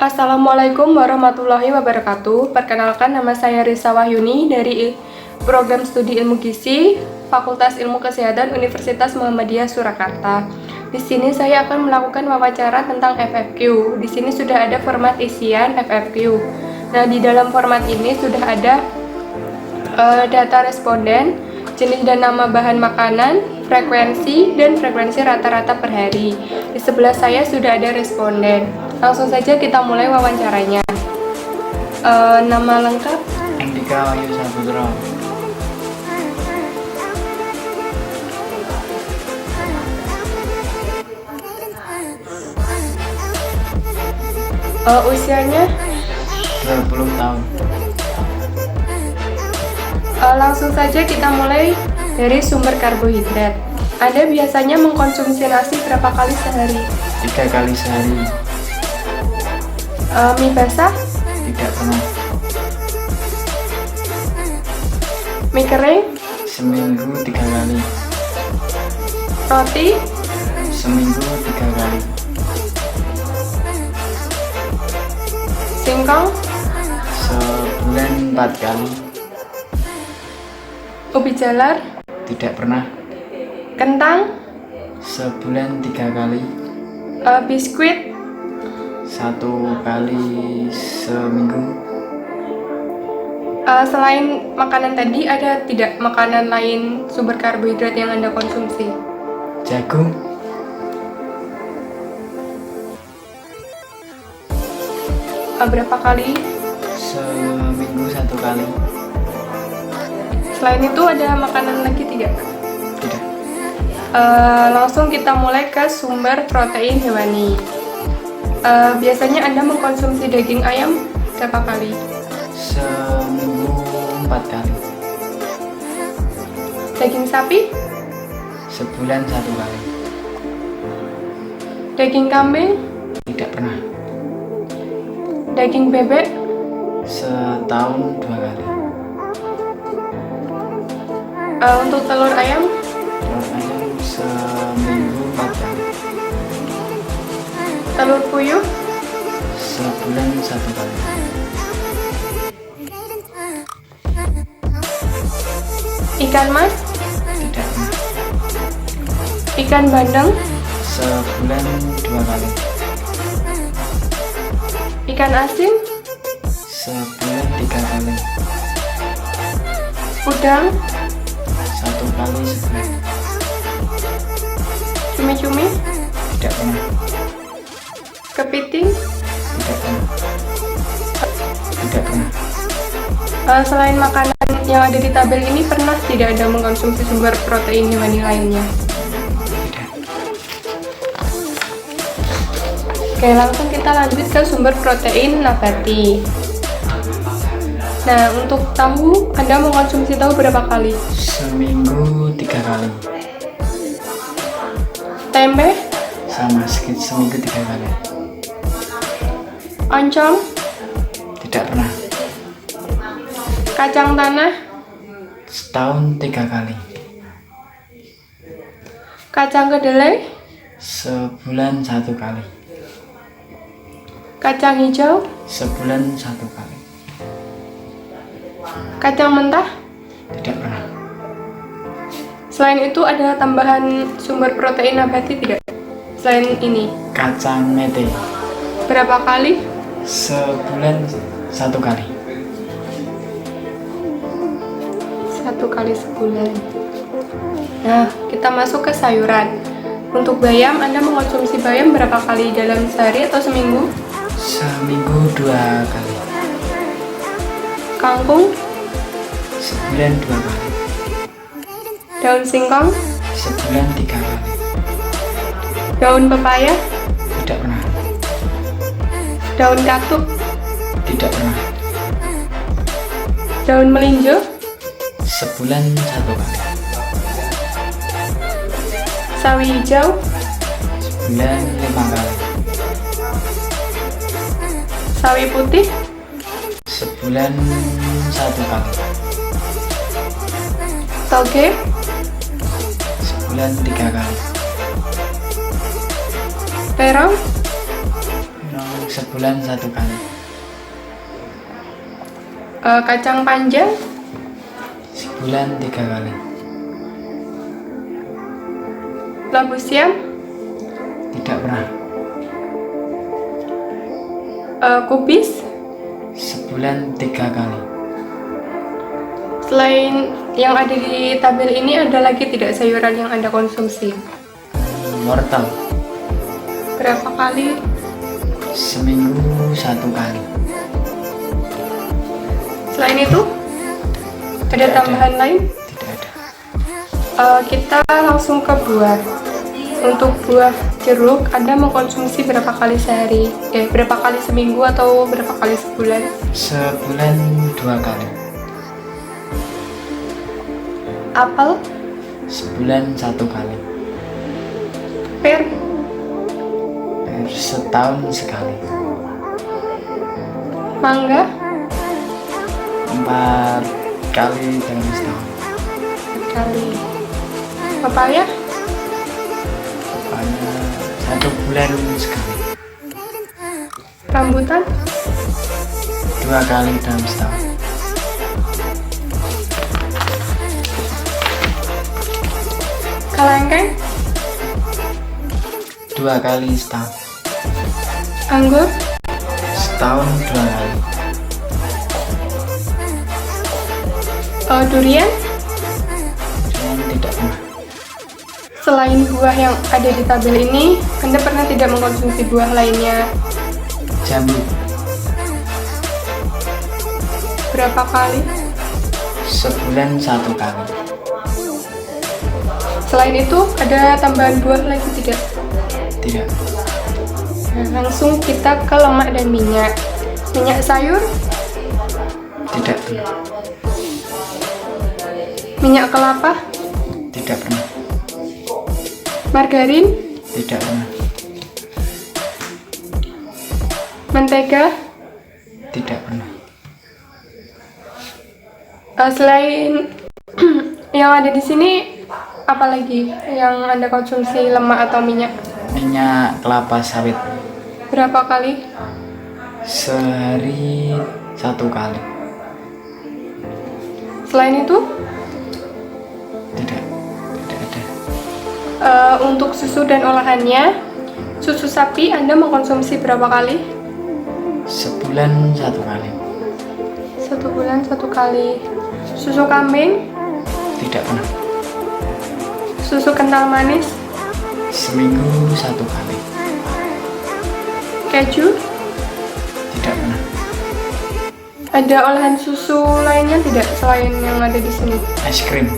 Assalamualaikum warahmatullahi wabarakatuh. Perkenalkan, nama saya Risa Wahyuni dari Program Studi Ilmu Gizi, Fakultas Ilmu Kesehatan Universitas Muhammadiyah Surakarta. Di sini saya akan melakukan wawancara tentang FFQ. Di sini sudah ada format isian FFQ. Nah, di dalam format ini sudah ada data responden, jenis dan nama bahan makanan, frekuensi, dan frekuensi rata-rata per hari. Di sebelah saya sudah ada responden. Langsung saja kita mulai wawancaranya. Nama lengkap? Andika Wahyu Saputra. Usianya? 20 tahun. Langsung saja kita mulai dari sumber karbohidrat. Anda biasanya mengkonsumsi nasi berapa kali sehari? 3 kali sehari. Mie basah? Tidak pernah. Mie kering? Seminggu 3 kali. Roti? Seminggu 3 kali. Singkong? Sebulan 4 kali. Ubi jalar? Tidak pernah. Kentang? Sebulan 3 kali. Biskuit? 1 kali seminggu. Selain makanan tadi, ada tidak makanan lain sumber karbohidrat yang Anda konsumsi? Jagung. Berapa kali? Seminggu 1 kali. Selain itu ada makanan lagi tidak? Tidak. Langsung kita mulai ke sumber protein hewani. Biasanya Anda mengkonsumsi daging ayam berapa kali? Seminggu 4 kali. Daging sapi? Sebulan 1 kali. Daging kambing? Tidak pernah. Daging bebek? Setahun 2 kali. Untuk telur ayam? Telur ayam seminggu 4 kali. Telur puyuh? Sebulan 1 kali. Ikan mas? Tidak pernah. Ikan bandeng? Sebulan 2 kali. Ikan asin? Sebulan 3 kali. Udang? 1 kali sebulan. Cumi-cumi? Tidak pernah. Kepiting? Tidak pernah. Tidak pernah. Selain makanan yang ada di tabel ini, pernah tidak Anda mengkonsumsi sumber protein hewani lainnya? Tidak. Oke, langsung kita lanjut ke sumber protein nabati. Nah, untuk tahu, Anda mengkonsumsi tahu berapa kali? Seminggu 3 kali. Tempe? Sama sedikit, seminggu 3 kali. Oncom? Tidak pernah. Kacang tanah? Setahun 3 kali. Kacang kedelai? Sebulan 1 kali. Kacang hijau? Sebulan 1 kali. Kacang mentah? Tidak pernah. Selain itu ada tambahan sumber protein nabati tidak? Selain ini, Kacang mete. berapa kali? Sebulan 1 kali. 1 kali sebulan. Nah, kita masuk ke sayuran. Untuk bayam, Anda mengkonsumsi bayam berapa kali dalam sehari atau seminggu? Seminggu 2 kali. Kangkung? Sebulan 2 kali. Daun singkong? Sebulan 3 kali. Daun pepaya? Tidak pernah. Daun katuk? Tidak pernah. Daun melinjo? Sebulan 1 kali. Sawi hijau? Sebulan 5 kali. Sawi putih? Sebulan 1 kali. Toge? Sebulan 3 kali. Terong? sebulan 1 kali. Kacang panjang, Sebulan 3 kali. labu siam, Tidak pernah. kubis. Sebulan 3 kali. Selain yang ada di tabel ini, ada lagi tidak sayuran yang Anda konsumsi? Wortel. Berapa kali? Seminggu 1 kali. Selain itu, ada Tidak ada. tambahan lain? Tidak ada. Kita langsung ke buah. Untuk buah jeruk, Anda mengkonsumsi berapa kali sehari? Berapa kali seminggu atau berapa kali sebulan? Sebulan 2 kali. Apel, Sebulan 1 kali. pir, Setahun sekali. mangga, 4 kali dalam setahun. kali. Pepaya, Hanya 1 bulan sekali. rambutan, 2 kali dalam setahun. kelengkeng, 2 kali setahun. anggur, Setahun 2 kali. durian. Cuman tidak pernah. Selain buah yang ada di tabel ini, Anda pernah tidak mengkonsumsi buah lainnya? Jambu. Berapa kali? Sebulan 1 kali. Selain itu, ada tambahan buah lagi tidak? Tidak. Nah, langsung kita ke lemak dan minyak. Minyak sayur, Tidak pernah. minyak kelapa, Tidak pernah. margarin, Tidak pernah. mentega. Tidak pernah. Selain yang ada di sini, apa lagi yang Anda konsumsi lemak atau minyak? Minyak kelapa sawit. Berapa kali? Sehari 1 kali. Selain itu, Tidak. Tidak ada. untuk susu dan olahannya, susu sapi Anda mengkonsumsi berapa kali? Sebulan 1 kali. 1 bulan 1 kali. Susu kambing, Tidak pernah. susu kental manis, Seminggu 1 kali. keju. Tidak pernah. Ada olahan susu lainnya tidak selain yang ada di sini? Es krim.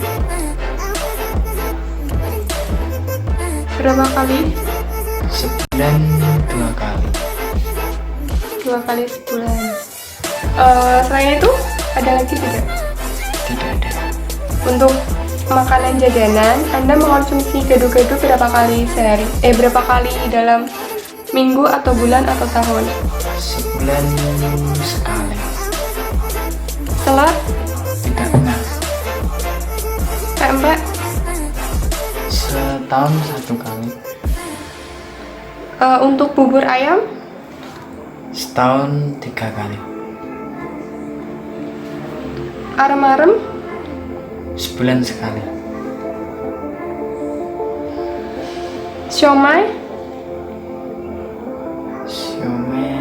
Berapa kali? Sebulan 2 kali. 2 kali sebulan. Selain itu, ada lagi tidak? Tidak ada. Untuk makanan jajanan, Anda mengkonsumsi gado-gado berapa kali sehari? Berapa kali dalam minggu atau bulan atau tahun? Sebulan sekali. Telur, Tidak pernah. pempek, Setahun 1 kali. untuk bubur ayam, Setahun 3 kali. arem-arem, Sebulan sekali. siomay, Siomay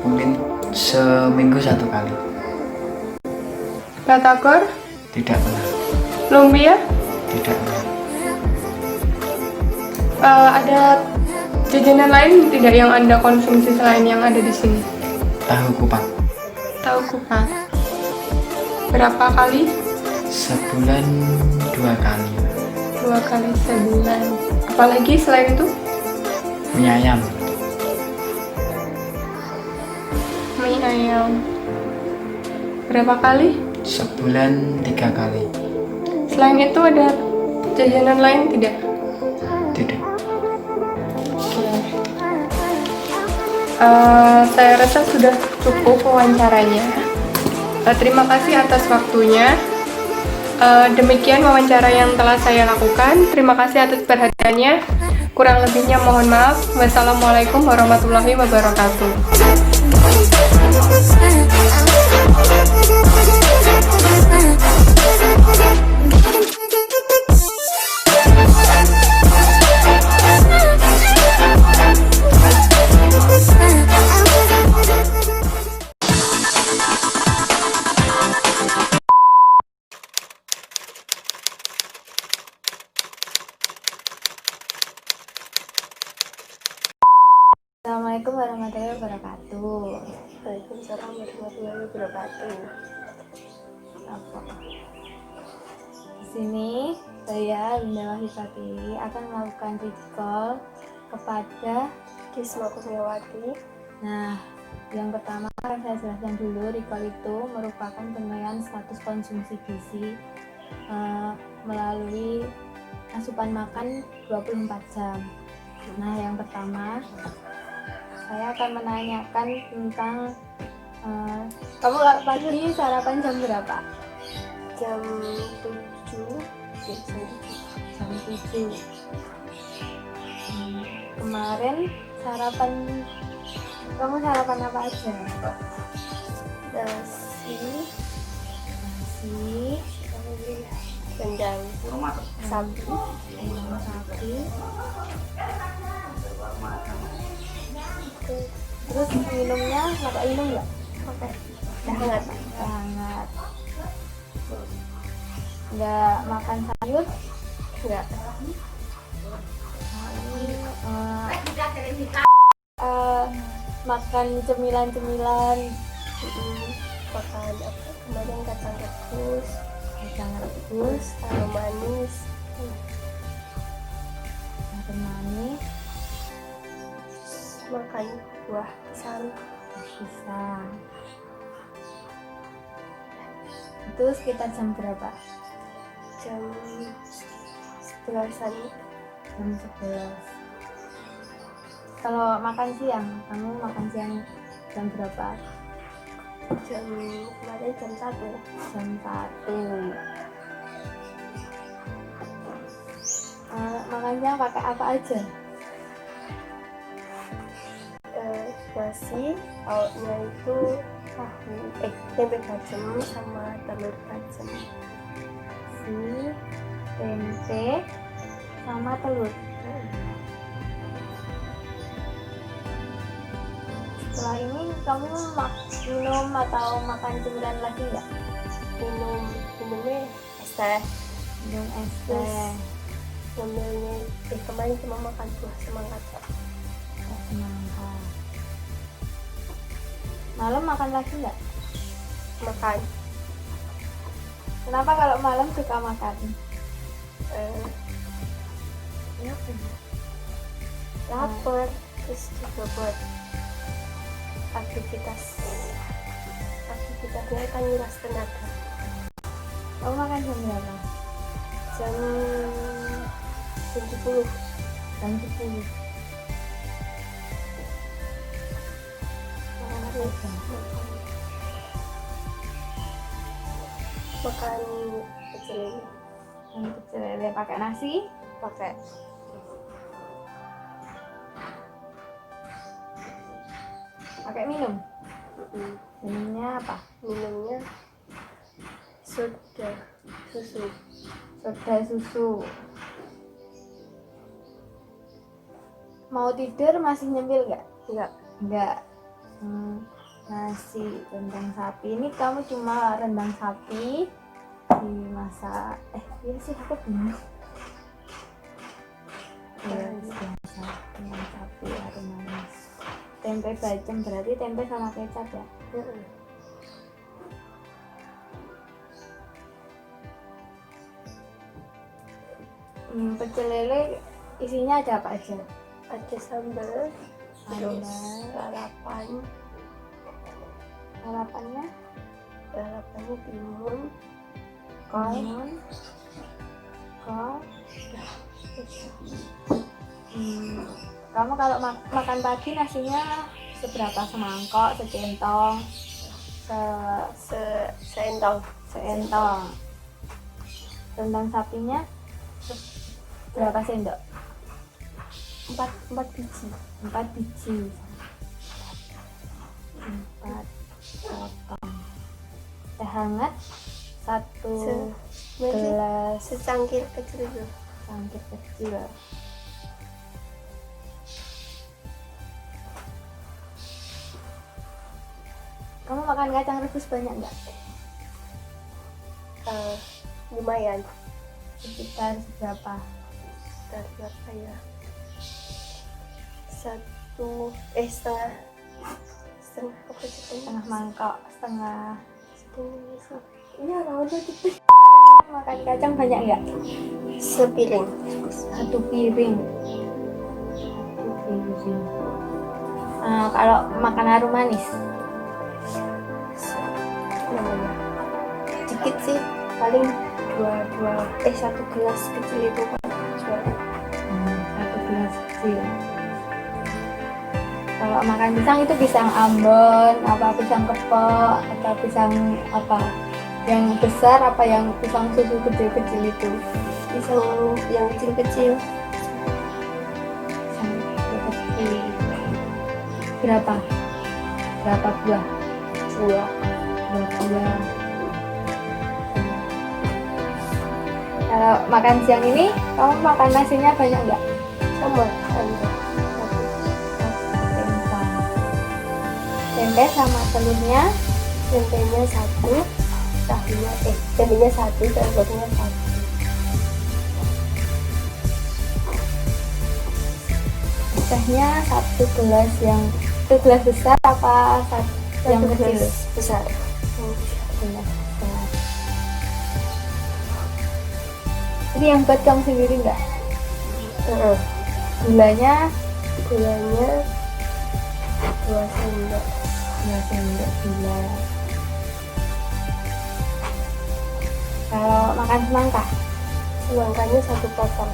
mungkin seminggu 1 kali. batagor, Tidak pernah. lumpia. Tidak pernah. Ada jajanan lain tidak yang Anda konsumsi selain yang ada di sini? Tahu kupat. Tahu kupat. Berapa kali? Sebulan 2 kali. 2 kali sebulan. Apalagi selain itu? Mie ayam. Mie ayam. Berapa kali? Sebulan 3 kali. Selain itu ada jajanan lain tidak? Tidak. Saya rasa sudah cukup wawancaranya. Terima kasih atas waktunya. Demikian wawancara yang telah saya lakukan. Terima kasih atas perhatiannya. Kurang lebihnya mohon maaf. Wassalamualaikum warahmatullahi wabarakatuh. Assalamualaikum warahmatullahi wabarakatuh. Waalaikumsalam warahmatullahi wabarakatuh. Di sini saya Linda Wahidati akan melakukan recall kepada Kisma Kurniawati. Nah, yang pertama akan saya jelaskan dulu. Recall itu merupakan penilaian status konsumsi gizi melalui asupan makan 24 jam. Nah, yang pertama saya akan menanyakan tentang kamu pagi sarapan jam berapa? Jam 7. Jam 7. Kemarin kamu sarapan apa aja? Nasi, rendang sapi, sapi. Terus minumnya pakai minum nggak? pakai hangat. Hangat. Nggak makan sayur? Enggak. Makan cemilan-cemilan. Makan apa kemarin, kacang rebus, Taruh manis, manis. makan buah pisang. Itu sekitar jam berapa? Jam 11-an. Jam 11. Kalau makan siang, kamu makan siang jam berapa? Kemarin jam 1. Jam 1. Makan siang pakai apa aja? Nasi, lauknya itu tempe bacem sama telur bacem. Tempe sama telur. Setelah ini kamu minum atau makan cemilan lagi nggak? Minumnya es teh. Minum es teh. Ngambilnya kemarin cuma makan buah semangka. Semangka. Malam makan lagi nggak? Makan. Kenapa kalau malam suka makan? Lapar, terus juga buat aktivitasnya kan nguras tenaga. Kamu makan jam berapa? Jam 10. Jam 10. Makan pecel lele. Pecel lele pakai nasi? Pakai minum? Minumnya apa? Minumnya soda susu. Mau tidur masih nyemil nggak? Enggak. Nasi rendang sapi. Ini kamu cuma rendang sapi dimasak. Iya sih aku bingung. Rendang sapi harum manis. Tempe bacem berarti tempe sama kecap ya? Pecel lele isinya ada apa aja? Ada sambal, terus lalapan. Lalapannya timun, kol. Kamu kalau makan pagi nasinya seberapa semangkok, secentong, seentong. Rendang sapinya berapa sendok? 4 biji. 4 biji. 4 potong. Teh hangat 1 gelas. Secangkir kecil itu. Cangkir kecil. Kamu makan kacang rebus banyak nggak? Lumayan. Sekitar berapa? Sekitar berapa ya? Setengah apa itu? Setengah mangkok, setengah. Iya, rawatnya gitu. Kamu makan kacang banyak nggak? Sepiring. 1 piring. 1 piring. Kalau makan harum manis? Dikit sih, paling 1 gelas kecil itu kan jual. 1 gelas kecil. Kalau makan pisang itu pisang ambon, apa pisang kepok, atau pisang apa? Yang besar apa yang pisang susu kecil-kecil itu? Pisang yang kecil-kecil. Pisang kecil. Berapa? Berapa buah? 2 buah. Kalau makan siang ini, kamu makan nasinya banyak nggak? Sama. Tempe sama telurnya. Tempenya 1, tempenya 1, telurnya 1. Tehnya 1 gelas yang 1 gelas besar apa yang kecil? Besar. Gelas besar. Ini yang buat kamu sendiri nggak? Gulanya 2 sendok. 2 sendok gula. Kalau makan semangka? Semangkanya 1 potong.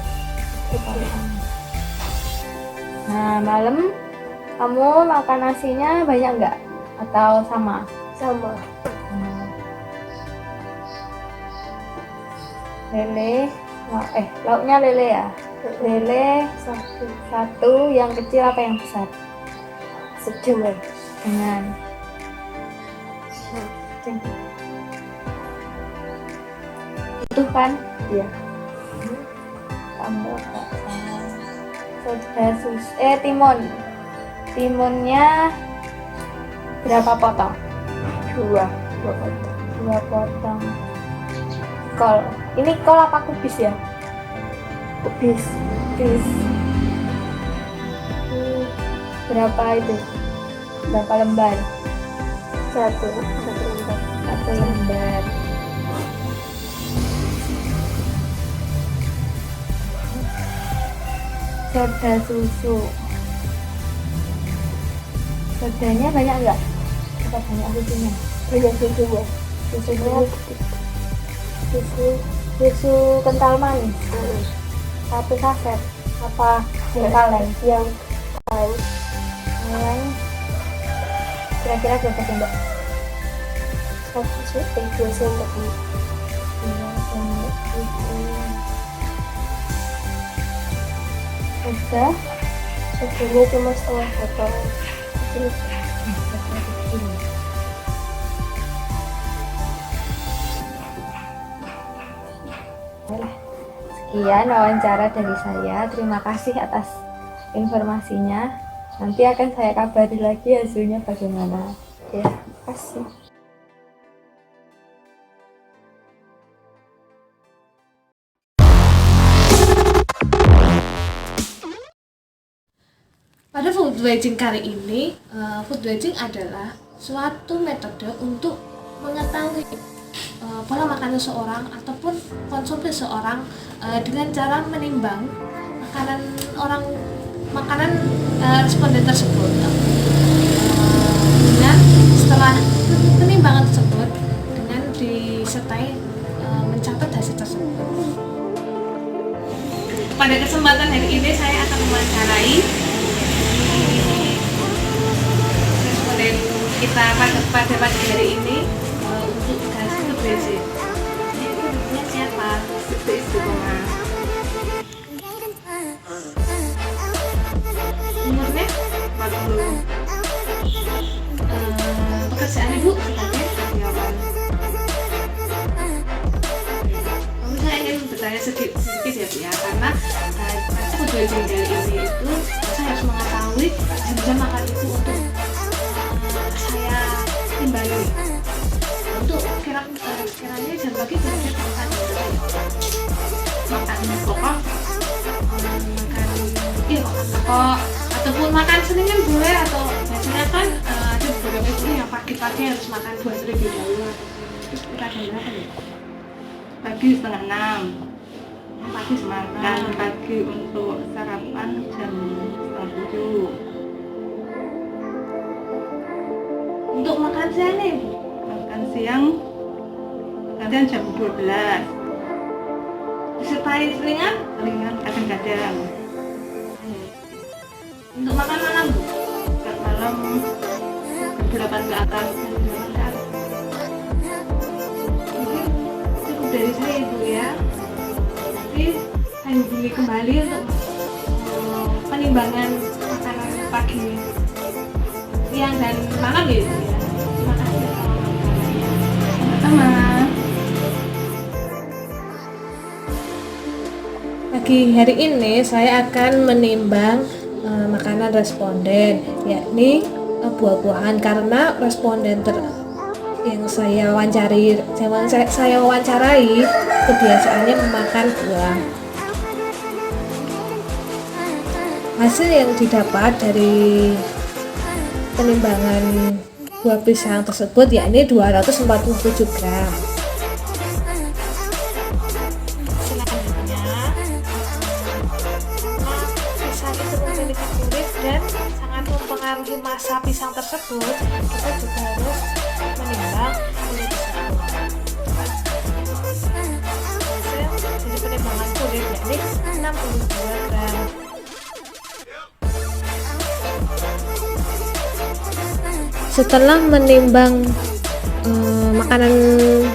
Nah, malam kamu makan nasinya banyak nggak? Atau sama? Sama. Lele, lauknya lele ya? Lele 1 yang kecil apa yang besar? Sedang. Dengan itu kan? Iya. Tambah timunnya berapa potong? 2 potong. 2 potong. Kol, ini kol apa kubis ya? Kubis. Berapa itu? Berapa lembar? 1 lembar. 1 lembar. Soda susu. Sodanya banyak nggak? Apa banyak susunya? Banyak susunya. Susu kental manis. 1 saset. Apa yang kaleng? Yang Kaleng. Kira-kira berapa sendok? 2 sendok. 2 sendok susu. Susunya cuma setengah botol. Kecil. Sekian wawancara dari saya. Terima kasih atas informasinya. Nanti akan saya kabari lagi hasilnya bagaimana. Ya, kasih. Pada food waging kali ini, food waging adalah suatu metode untuk mengetahui pola makan seseorang ataupun konsumsi seseorang dengan cara menimbang makanan responden tersebut. Dengan setelah penimbangan tersebut dengan disertai mencatat hasil tersebut. Pada kesempatan hari ini saya akan mewawancarai responden kita pada pagi hari ini untuk hasil food waging. Ini foodnya siapa? Itu istimewa. Pekerjaan ibu sebagai karyawan. Kalau saya ingin bertanya sedikit ya Bu ya, karena food waging kali ini itu saya harus mengetahui jam-jam makan itu untuk saya timbangi. Untuk kiranya jam pagi kira-kira makan pokok, makan pokok ataupun makan selingan boleh, atau biasanya kan ada beberapa ibu yang pagi-pagi harus makan buah terlebih dahulu. Kita jam berapa nih? Pagi 5:30. Pagi Makan pagi untuk sarapan jam 7. Untuk makan siang nih, Makan siang jam 12. disertai selingan. Selingan kadang-kadang. Untuk makan malam Bu, Makan malam jam 8 ke atas. mungkin cukup dari saya Ibu ya. Nanti saya hubungi kembali untuk penimbangan makanan pagi, siang dan malam ya Ibu ya. Terima kasih. Sama. Pagi hari ini saya akan menimbang makanan responden, yakni buah-buahan, karena responden yang saya wawancarai kebiasaannya memakan buah. Hasil yang didapat dari penimbangan buah pisang tersebut yakni 247 gram. Pisang itu memiliki kulit dan sangat mempengaruhi masa pisang tersebut. Kita juga harus menimbang kulit tersebut. Hasil dari penimbangan kulit yakni 62 gram. Setelah menimbang makanan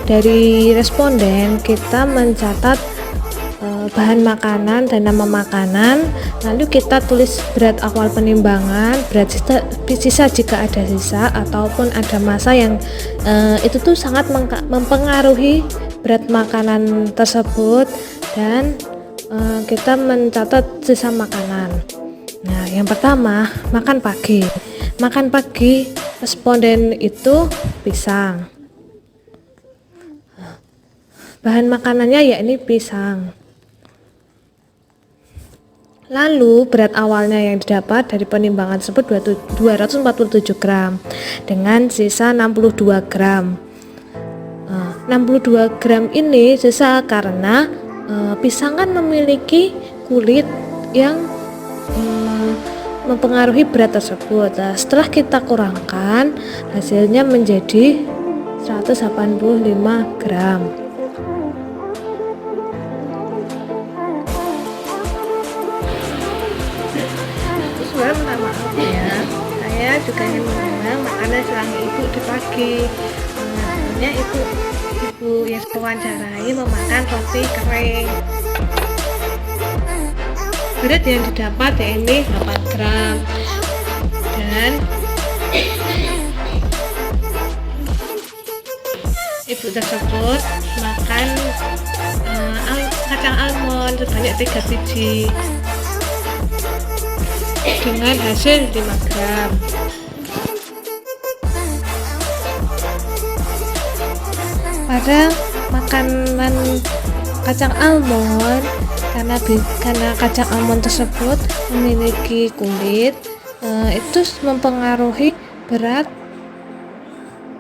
dari responden, kita mencatat bahan makanan dan nama makanan, lalu kita tulis berat awal penimbangan, berat sisa jika ada sisa ataupun ada masa yang itu tuh sangat mempengaruhi berat makanan tersebut, dan kita mencatat sisa makanan. Nah, yang pertama, makan pagi. Makan pagi responden itu pisang. Bahan makanannya yakni pisang. Lalu berat awalnya yang didapat dari penimbangan tersebut 247 gram dengan sisa 62 gram. 62 gram ini sisa karena pisang kan memiliki kulit yang mempengaruhi berat tersebut. Nah, setelah kita kurangkan, hasilnya menjadi 185 gram. Sebenarnya minta maaf ya, saya juga ingin menimbang makanan selang ibu di pagi. Sebenarnya ibu yang saya wawancarai memakan roti kering. Berat yang didapat yakni 8 gram, dan ibu tersebut makan kacang almond sebanyak 3 biji dengan hasil 5 gram. Pada makanan kacang almond, karena kacang almond tersebut memiliki kulit, itu mempengaruhi berat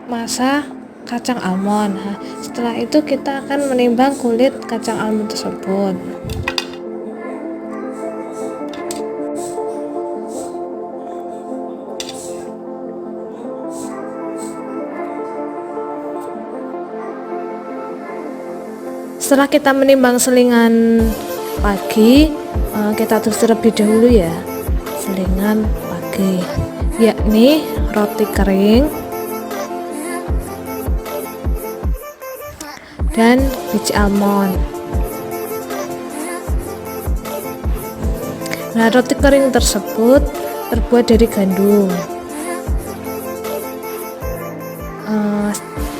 masa kacang almond. Nah, setelah itu kita akan menimbang kulit kacang almond tersebut. Setelah kita menimbang selingan pagi, kita tulis terlebih dahulu ya, selingan pagi yakni roti kering dan biji almond. Nah, roti kering tersebut terbuat dari gandum.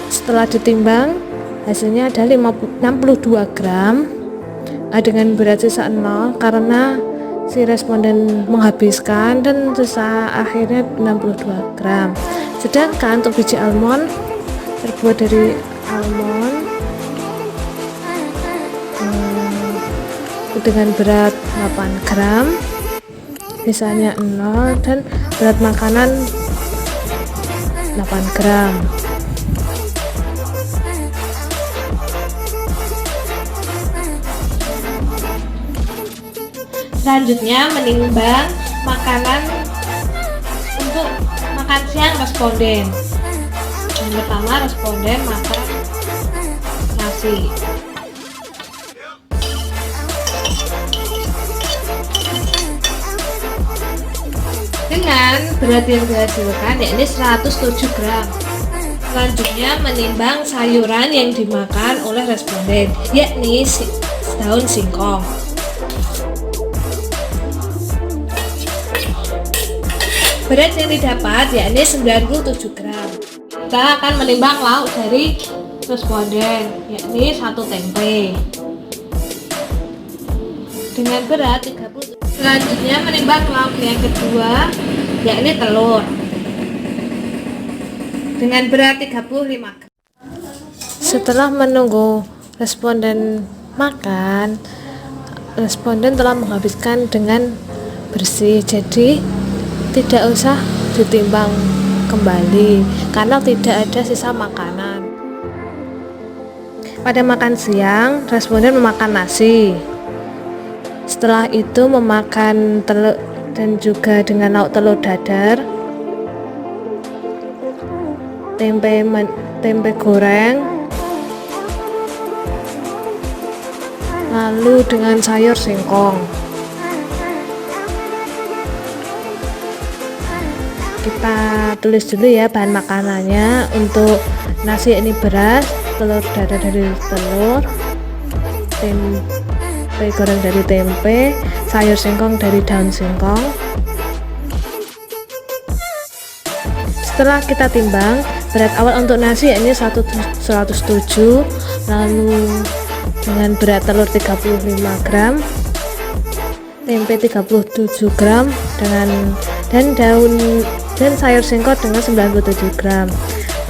Setelah ditimbang hasilnya ada 62 gram dengan berat sisa 0 karena si responden menghabiskan, dan sisa akhirnya 62 gram. Sedangkan untuk biji almond terbuat dari almond dengan berat 8 gram, sisanya 0, dan berat makanan 8 gram. Selanjutnya menimbang makanan untuk makan siang responden. Yang pertama, responden makan nasi. Dengan berat yang dihasilkan yakni 107 gram. Selanjutnya menimbang sayuran yang dimakan oleh responden, yakni daun singkong. Berat yang didapat yakni 97 gram. Kita akan menimbang lauk dari responden, yakni 1 tempe dengan berat 30. Selanjutnya menimbang lauk yang kedua, yakni telur dengan berat 35 gram. Setelah menunggu responden makan, responden telah menghabiskan dengan bersih, jadi tidak usah ditimbang kembali karena tidak ada sisa makanan. Pada makan siang, responden memakan nasi. Setelah itu memakan telur dan juga dengan lauk telur dadar, tempe goreng, lalu dengan sayur singkong. Kita tulis dulu ya bahan makanannya. Untuk nasi ini beras, telur dadar dari telur, tempe goreng dari tempe, sayur singkong dari daun singkong. Setelah kita timbang, berat awal untuk nasi yakni 107, lalu dengan berat telur 35 gram, tempe 37 gram dan sayur singkong dengan 97 gram.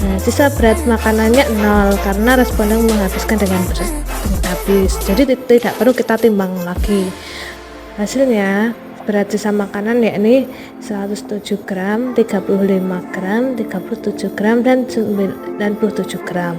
Nah, sisa berat makanannya 0 karena responden menghabiskan dengan berat habis. Jadi tidak perlu kita timbang lagi. Hasilnya berat sisa makanan yakni 107 gram, 35 gram, 37 gram dan 97 gram.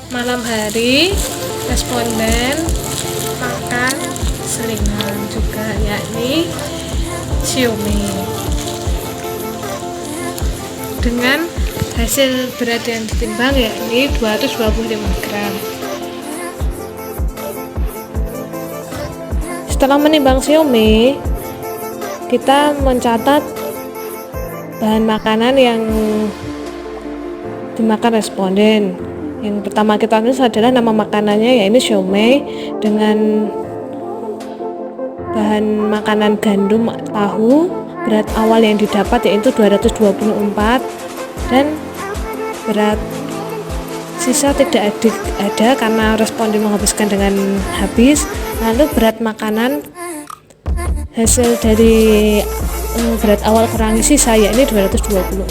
Malam hari responden makan selingan juga, yakni siomay dengan hasil berat yang ditimbang yakni 225 gram. Setelah menimbang siomay, kita mencatat bahan makanan yang dimakan responden. Yang pertama kita tulis adalah nama makanannya, yaitu siomay dengan bahan makanan gandum tahu. Berat awal yang didapat yaitu 224 dan berat sisa tidak ada karena responden menghabiskan dengan habis. Lalu berat makanan hasil dari berat awal kurangi sisa yakni 224.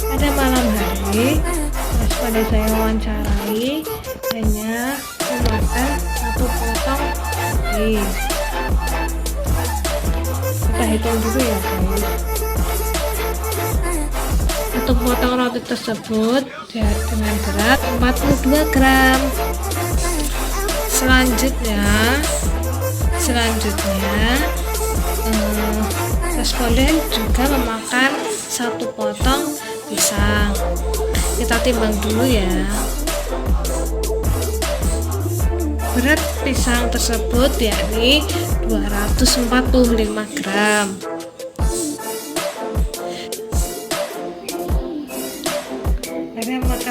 Pada malam hari responden saya wawancarai hanya memakan 1 potong roti. Kita hitung dulu ya guys. 1 potong roti tersebut dengan berat 42 gram. Selanjutnya responden juga memakan 1 potong pisang. Kita timbang dulu ya. Berat pisang tersebut yakni 245 gram.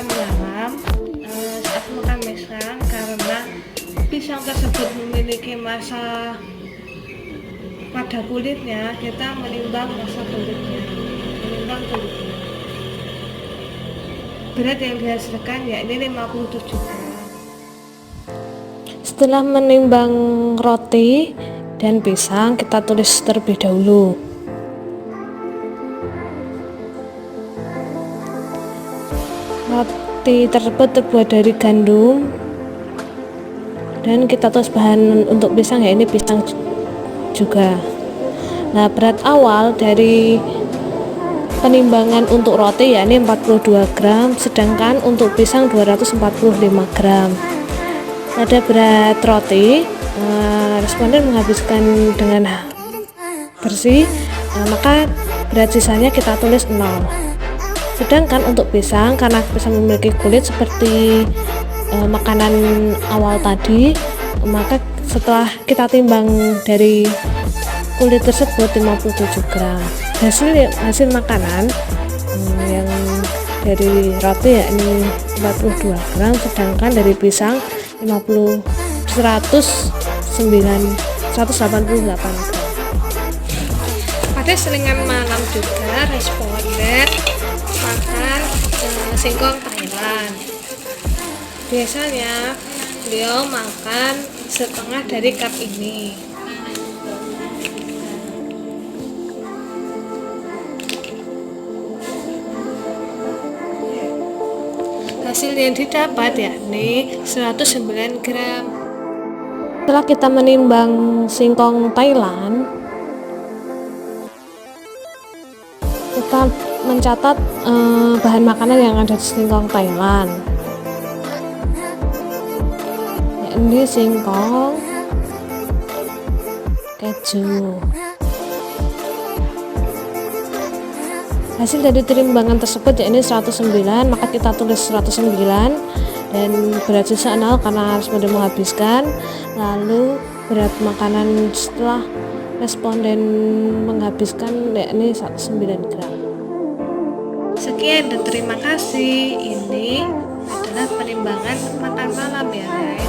makan malam saat makan pisang, karena pisang tersebut memiliki massa pada kulitnya, kita menimbang massa kulitnya, berat yang dihasilkan yakni 57 gram. Setelah menimbang roti dan pisang, kita tulis terlebih dahulu. Roti tersebut terbuat dari gandum, dan kita tulis bahan untuk pisang ya, ini pisang juga. Nah, berat awal dari penimbangan untuk roti yakni 42 gram, sedangkan untuk pisang 245 gram. Pada berat roti, responden menghabiskan dengan bersih, maka berat sisanya kita tulis 0. Sedangkan untuk pisang, karena pisang memiliki kulit seperti makanan awal tadi, maka setelah kita timbang dari kulit tersebut 57 gram. Hasil makanan yang dari roti yakni 42 gram, sedangkan dari pisang 188 gram. Pada selingan malam juga responden makan singkong Thailand. Biasanya beliau makan setengah dari cup ini. Hasil yang didapat yakni 109 gram. Setelah kita menimbang singkong Thailand, kita mencatat bahan makanan yang ada di singkong Thailand, yakni singkong, keju. Hasil dari timbangan tersebut yakni 109, maka kita tulis 109, dan berat sisa 0 karena responden menghabiskan. Lalu berat makanan setelah responden menghabiskan yakni 109 gram. Sekian dan terima kasih. Ini adalah penimbangan makan malam ya guys.